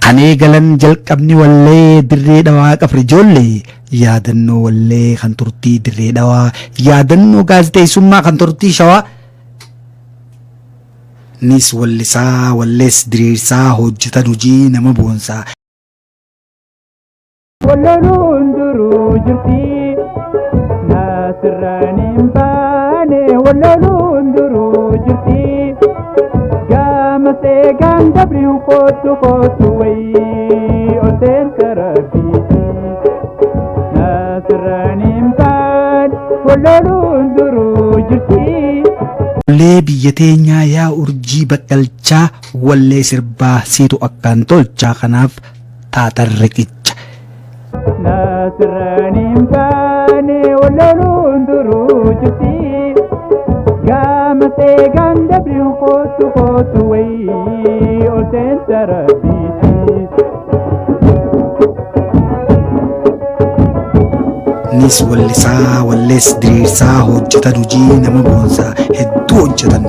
Kanee galan jalqabni wallee dirree dhawaa qafri ijoollee yaadannoo wallee kan turtii dirree dhawaa yaadannoo gaazexeessummaa kan turtii shawaa nis wallisaa wallees diriirsaa hojjetan hojii nama boonsaa. Walloluun duruu jirti naasirraan hin baane walloluun duruu jirti gaama seegaan dabriin kootu kootu wayii oteen karabiiti naasirraan hin baane walloluun duruu jirti. Wallee biyya teenyaa yaa urjii baqqalchaa wallee sirbaa siitu akkaan tolchaa kanaaf taatan riqicha. Naasirraan hin baane walloluun duruu jirti gaama seegaan dabriin kootu kootu wayii oteen karabiiti. Nis wallisaa wallees diriirsaa hojjetan hojii nama boonsaa hedduu hojjetan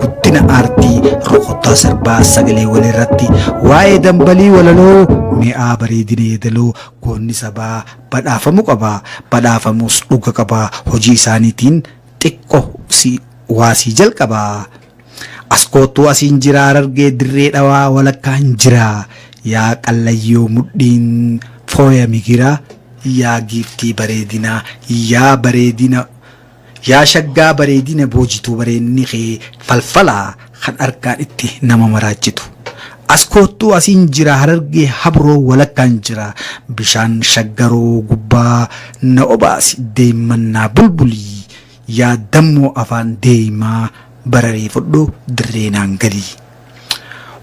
guddina aartii rukuttaa sirbaa sagalee walirratti waa'ee dambalii walaloo mi'aa bareedina yeedaloo goonni sabaa badhaafamuu qabaa badhaafamuus dhuga qabaa hojii isaaniitiin xiqqoo waasii jalqabaa. Askoottuu asiin jira Harargee dirree dhawaa walakkaan jira yaa qallayyoo mudhiin fooya migiraa. Yaa giiftii bareedinaa yaa bareedina yaa shaggaa bareedina boojituu bareedni kee falfalaa kan argaan itti nama maraachitu. Askoottuu asiin jira Harargee habroo walakkaan jira bishaan shaggaroo gubbaa na obaasi deemannaa bulbulii yaa dammoo afaan deemaa bararee fudhu dirreenaan galii.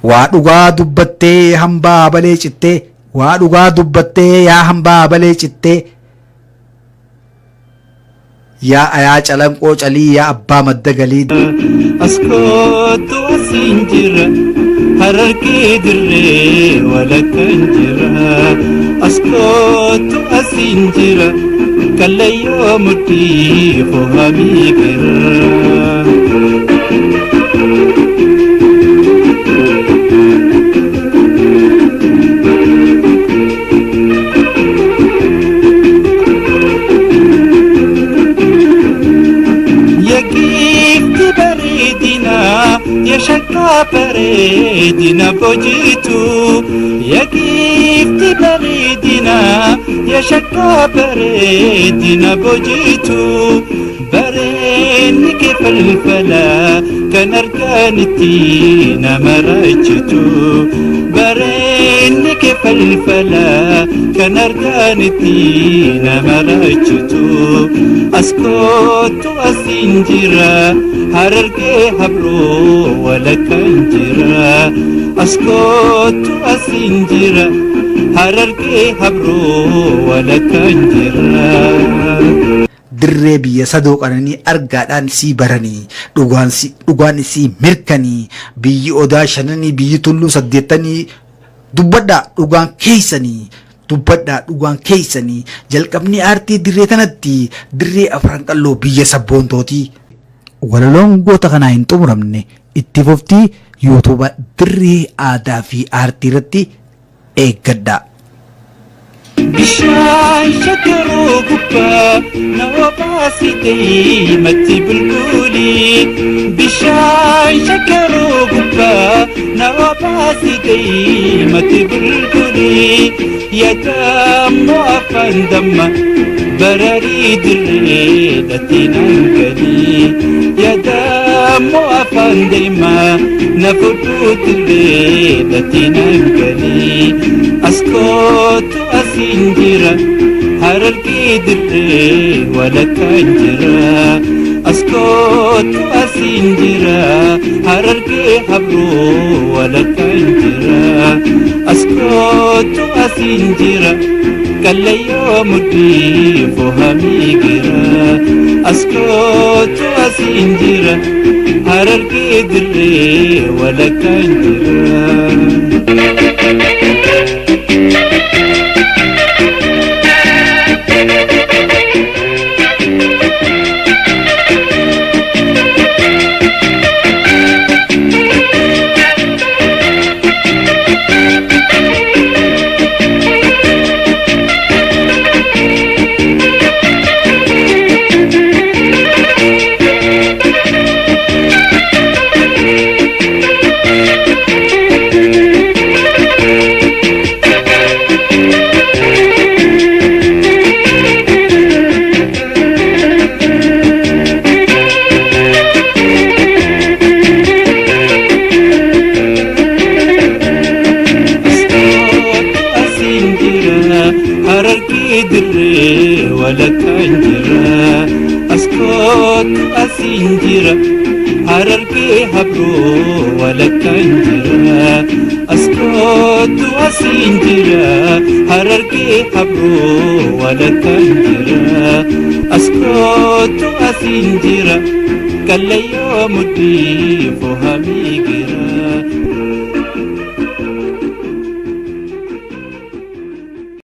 Waa dhugaa dubbattee hambaa balee cittee. Waa dhugaa dubbattee yaa hambaa balee cittee yaa ayaa calanqoo calii yaa abbaa madda galii. Askoottu asiin jira Harargee dirree walakkaan jira askoottu asiin jira qallayyoo mudhii fohamii gira. Yashakka bareedina bojitu yaagifti bareedina yashakka bareedina bojitu bareenni kee falfala kan argaanitti nama raachitu bareenni kee falfala kan argaanitti nama raachitu. Askoottu asiin jira Harargee habroo walakkaan jira askoottu asiin jira Harargee habroo walakkaan jira. Dirree biyya sadoo qananii argaadhaan sii baranii dhugaan isii mirkanii biyyi odaa shananii biyyi tulluu saddeettanii dubbadhaa dhugaan keeysanii. Dubbadhaa dhugaan keeysanii jalqabni aartii dirree tanatti dirree afran qalloo biyya sabboontootii. Walaloon goota kanaa hin xumuramne itti fuftii yuutuuba dirree aadaa fi aartii irratti eeggadhaa. Bishaan shaggaroo gubbaa na obaasitee matti bulbulii bishaan shaggaroo gubbaa na obaasitee matti bulbulii yaadammoo afaan damma bararii dirree dhatinaan galii yaadammoo afaan deemaa na fudhuu dirree dhatinaan galii. Askoottu asiin jira Harargee dirree walakkaan jira askoottu asiin jira Harargee habroo walakkaan jira askoottu asiin jira qallayyoo mudhii fohamii gira askoottu asiin jira Harargee dirree walakkaan jira. دري ولا كنجرة أسكت أسنجرة حرركي حبرو ولا كنجرة أسكت أسنجرة حرركي حبرو ولا كنجرة أسكت أسنجرة كل يوم تضيف هميجرة